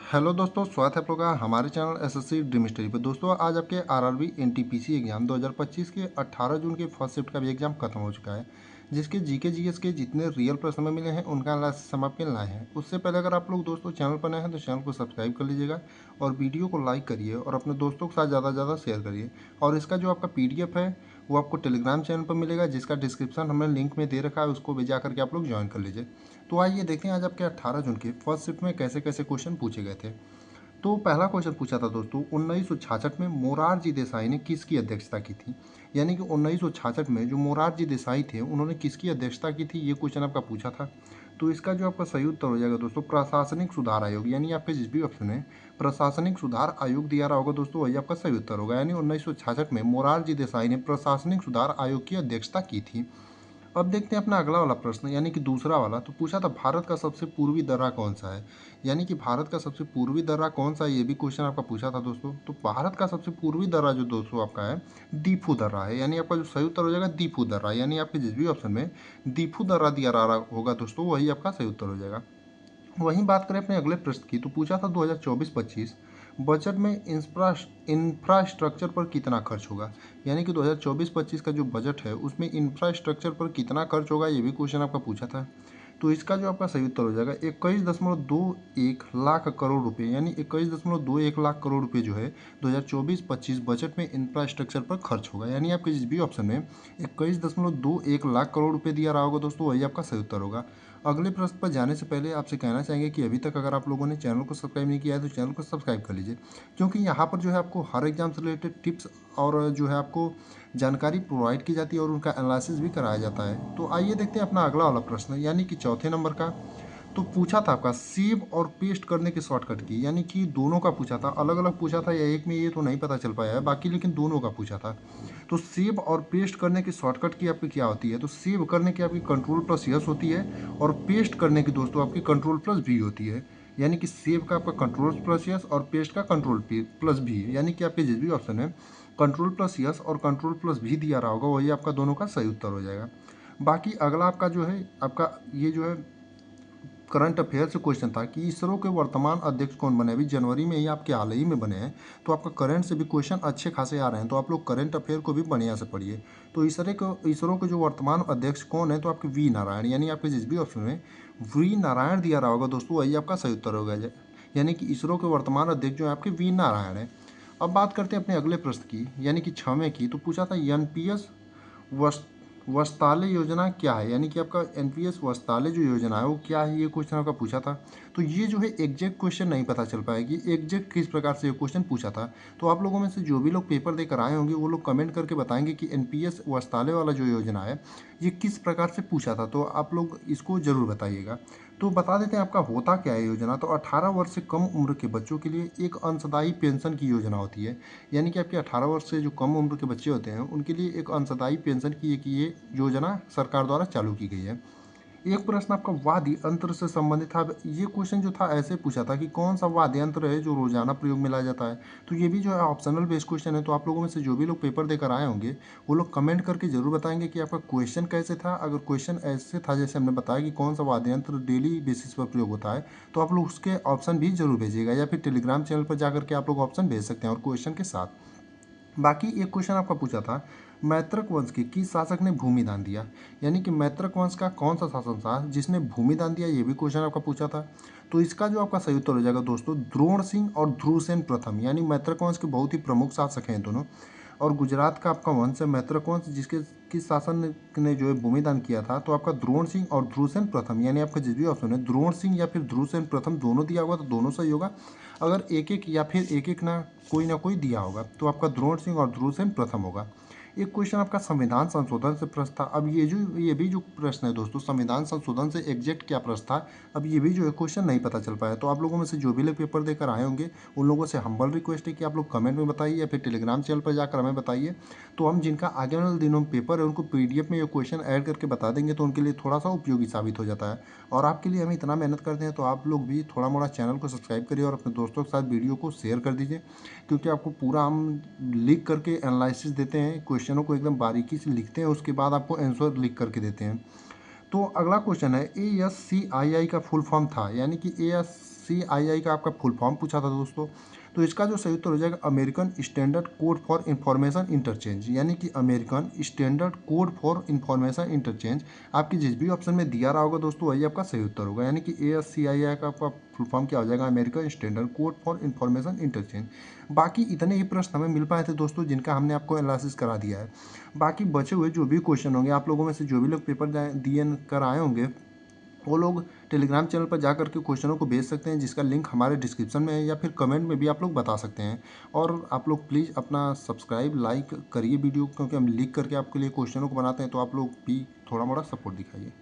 Hello दोस्तों, स्वागत है आप लोगों का हमारे चैनल एसएससी ड्रीम स्टडी पे। दोस्तों आज आपके आरआरबी एनटीपीसी एग्जाम 2025 के 18 जून के फर्स्ट शिफ्ट का भी एग्जाम खत्म हो चुका है, जिसके जीके जीएस के जितने रियल प्रश्न में मिले हैं उनका एनालिसिस हम आपके लाए हैं। उससे पहले अगर आप लोग दोस्तों चैनल पर नए हैं तो चैनल को सब्सक्राइब कर लीजिएगा और वीडियो को लाइक करिए और अपने दोस्तों के साथ ज़्यादा से ज़्यादा शेयर करिए। और इसका जो आपका पीडीएफ है वो आपको टेलीग्राम चैनल पर मिलेगा, जिसका डिस्क्रिप्शन हमने लिंक में दे रखा है, उसको भी जा करके आप लोग ज्वाइन कर लीजिए। तो आइए देखते हैं आज आपके 18 जून के फर्स्ट शिफ्ट में कैसे कैसे क्वेश्चन पूछे गए थे। तो पहला क्वेश्चन पूछा था दोस्तों, 1966 में मोरारजी देसाई ने किसकी अध्यक्षता की थी। यानी कि 1966 में जो मोरारजी देसाई थे उन्होंने किसकी अध्यक्षता की थी, ये क्वेश्चन आपका पूछा था। तो इसका जो आपका सही उत्तर हो जाएगा दोस्तों, प्रशासनिक सुधार आयोग। यानी आपके जिस भी ऑप्शन में प्रशासनिक सुधार आयोग दिया रहा होगा दोस्तों, वही आपका सही उत्तर होगा। यानी 1966 में मोरारजी देसाई ने प्रशासनिक सुधार आयोग की अध्यक्षता की थी। अब देखते हैं अपना अगला वाला प्रश्न, यानी कि दूसरा वाला। तो पूछा था भारत का सबसे पूर्वी दर्रा कौन सा है। यानी कि भारत का सबसे पूर्वी दर्रा कौन सा है, ये भी क्वेश्चन आपका पूछा था दोस्तों। तो भारत का सबसे पूर्वी दर्रा जो दोस्तों आपका है दीफू दर्रा है। यानी आपका जो सही उत्तर हो जाएगा दीफू दर्रा। यानी आपके जिस भी ऑप्शन में दीफू दर्रा दिया रहा होगा दोस्तों, वही आपका सही उत्तर हो जाएगा। वहीं बात करें अपने अगले प्रश्न की, तो पूछा था 2024-25 बजट में इंफ्रास्ट्रक्चर पर कितना खर्च होगा। यानी कि 2024-25 का जो बजट है उसमें इंफ्रास्ट्रक्चर पर कितना खर्च होगा, ये भी क्वेश्चन आपका पूछा था। तो इसका जो आपका सही उत्तर हो जाएगा 21.21 लाख करोड़ रुपए। यानी 21.21 लाख करोड़ रुपए जो है 2024-25 बजट में इंफ्रास्ट्रक्चर पर खर्च होगा। यानी आपके जिस भी ऑप्शन में 21.21 लाख करोड़ रुपए दिया रहा होगा दोस्तों, वही आपका सही उत्तर होगा। अगले प्रश्न पर जाने से पहले आपसे कहना चाहेंगे कि अभी तक अगर आप लोगों ने चैनल को सब्सक्राइब नहीं किया है तो चैनल को सब्सक्राइब कर लीजिए, क्योंकि यहाँ पर जो है आपको हर एग्जाम से रिलेटेड टिप्स और जो है आपको जानकारी प्रोवाइड की जाती है और उनका एनालिसिस भी कराया जाता है। तो आइए देखते हैं अपना अगला वाला प्रश्न, यानी कि चौथे नंबर का। तो पूछा था आपका सेव और पेस्ट करने के शॉर्टकट की। यानी कि दोनों का पूछा था, अलग अलग पूछा था या एक में, ये तो नहीं पता चल पाया है बाकी, लेकिन दोनों का पूछा था। तो सेव और पेस्ट करने की शॉर्टकट की आपकी क्या होती है। तो सेव करने की आपकी कंट्रोल प्लस यस होती है और पेस्ट करने की दोस्तों आपकी कंट्रोल प्लस भी होती है। यानी कि सेव का आपका कंट्रोल प्लस यस और पेस्ट का कंट्रोल प्लस भी। यानी कि आपके जिस भी ऑप्शन है कंट्रोल प्लस यस और कंट्रोल प्लस भी दिया रहा होगा, वही आपका दोनों का सही उत्तर हो जाएगा। बाकी अगला आपका जो है आपका ये जो है करंट अफेयर से क्वेश्चन था कि इसरो के वर्तमान अध्यक्ष कौन बने। अभी जनवरी में ही आपके हाल ही में बने हैं, तो आपका करंट से भी क्वेश्चन अच्छे खासे आ रहे हैं, तो आप लोग करंट अफेयर को भी बढ़िया से पढ़िए। तो इसरो के जो वर्तमान अध्यक्ष कौन है, तो आपके वी नारायण। यानी आपके जिस भी ऑप्शन में वी नारायण दिया रहा होगा दोस्तों, वही आपका सही उत्तर होगा। यानी कि इसरो के वर्तमान अध्यक्ष जो है आपके वी नारायण है। अब बात करते हैं अपने अगले प्रश्न की, यानी कि 6वें की। तो पूछा था एनपीएस वस्तालय योजना क्या है। यानी कि आपका एनपीएस वस्तालय जो योजना है वो क्या है, ये क्वेश्चन आपका पूछा था। तो ये जो है एग्जैक्ट क्वेश्चन नहीं पता चल पाएगी एग्जैक्ट किस प्रकार से ये क्वेश्चन पूछा था। तो आप लोगों में से जो भी लोग पेपर देकर आए होंगे वो लोग कमेंट करके बताएंगे कि एनपीएस वस्तालय वाला जो योजना है ये किस प्रकार से पूछा था। तो आप लोग इसको जरूर बताइएगा। तो बता देते हैं आपका होता क्या है योजना। तो 18 वर्ष से कम उम्र के बच्चों के लिए एक अंशदायी पेंशन की योजना होती है। यानी कि आपके 18 वर्ष से जो कम उम्र के बच्चे होते हैं उनके लिए एक अंशदायी पेंशन की ये योजना सरकार द्वारा चालू की गई है। एक प्रश्न आपका वाद्य यंत्र से संबंधित था। ये क्वेश्चन जो था ऐसे पूछा था कि कौन सा वाद्य यंत्र है जो रोजाना प्रयोग में लाया जाता है। तो ये भी जो है ऑप्शनल बेस्ड क्वेश्चन है। तो आप लोगों में से जो भी लोग पेपर देकर आए होंगे वो लोग कमेंट करके जरूर बताएंगे कि आपका क्वेश्चन कैसे था। अगर क्वेश्चन ऐसे था जैसे हमने बताया कि कौन सा वाद्य यंत्र डेली बेसिस पर प्रयोग होता है, तो आप लोग उसके ऑप्शन भी जरूर भेजिएगा, या फिर टेलीग्राम चैनल पर जाकर के आप लोग ऑप्शन भेज सकते हैं और क्वेश्चन के साथ। बाकी एक क्वेश्चन आपका पूछा था मैत्रक वंश के किस शासक ने भूमि दान दिया। यानी कि मैत्रक वंश का कौन सा शासक था जिसने भूमि दान दिया, ये भी क्वेश्चन आपका पूछा था। तो इसका जो आपका सही उत्तर हो जाएगा दोस्तों द्रोण सिंह और ध्रुवसेन प्रथम। यानी मैत्रक वंश के बहुत ही प्रमुख शासक हैं दोनों। और गुजरात का आपका वंश है मैत्रक वंश, जिसके किस शासन ने जो है भूमि दान किया था। तो आपका द्रोण सिंह और ध्रुवसेन प्रथम। यानी आपका जिस भी ऑप्शन है द्रोण सिंह या फिर ध्रुवसेन प्रथम दोनों दिया होगा तो दोनों सही होगा। अगर एक एक या फिर एक एक ना कोई दिया होगा तो आपका द्रोण सिंह और ध्रुवसेन प्रथम होगा। एक क्वेश्चन आपका संविधान संशोधन से प्रश्न था। अब ये भी जो प्रश्न है दोस्तों संविधान संशोधन से एग्जैक्ट क्या प्रश्न था, अब ये भी जो है क्वेश्चन नहीं पता चल पाया। तो आप लोगों में से जो भी लोग पेपर देकर आए होंगे उन लोगों से हम्बल रिक्वेस्ट है कि आप लोग कमेंट में बताइए या फिर टेलीग्राम चैनल पर जाकर हमें बताइए। तो हम जिनका आगे वाले दिनों में पेपर है उनको पीडीएफ में ये क्वेश्चन ऐड करके बता देंगे, तो उनके लिए थोड़ा सा उपयोगी साबित हो जाता है। और आपके लिए हम इतना मेहनत करते हैं तो आप लोग भी थोड़ा मोड़ा चैनल को सब्सक्राइब करिए और अपने दोस्तों के साथ वीडियो को शेयर कर दीजिए, क्योंकि आपको पूरा हम लिख करके एनालिसिस देते हैं, क्वेश्चनों को एकदम बारीकी से लिखते हैं, उसके बाद आपको आंसर लिख करके देते हैं। तो अगला क्वेश्चन है ASCII का फुल फॉर्म था। यानी कि ASCII का आपका फुल फॉर्म पूछा था दोस्तों, तो इसका जो सही उत्तर हो जाएगा American standard code for information interchange, यानी कि American standard code for information interchange. आपकी जिस भी ऑप्शन में दिया रहा होगा दोस्तों वही आपका सही उत्तर होगा, यानी कि ASCII का आपका फुल फॉर्म क्या हो जाएगा, American standard code for information interchange. बाकी इतने ही प्रश्न हमें मिल पाए थे दोस्तों जिनका हमने आपको एनालिसिस करा दिया है। बाकी बचे हुए जो भी क्वेश्चन होंगे, आप लोगों में से जो भी लोग पेपर दिए कर आए होंगे, वो लोग टेलीग्राम चैनल पर जा करके क्वेश्चनों को भेज सकते हैं, जिसका लिंक हमारे डिस्क्रिप्शन में है, या फिर कमेंट में भी आप लोग बता सकते हैं। और आप लोग प्लीज़ अपना सब्सक्राइब लाइक करिए वीडियो, क्योंकि हम लिख करके आपके लिए क्वेश्चनों को बनाते हैं, तो आप लोग भी थोड़ा मोड़ा सपोर्ट दिखाइए।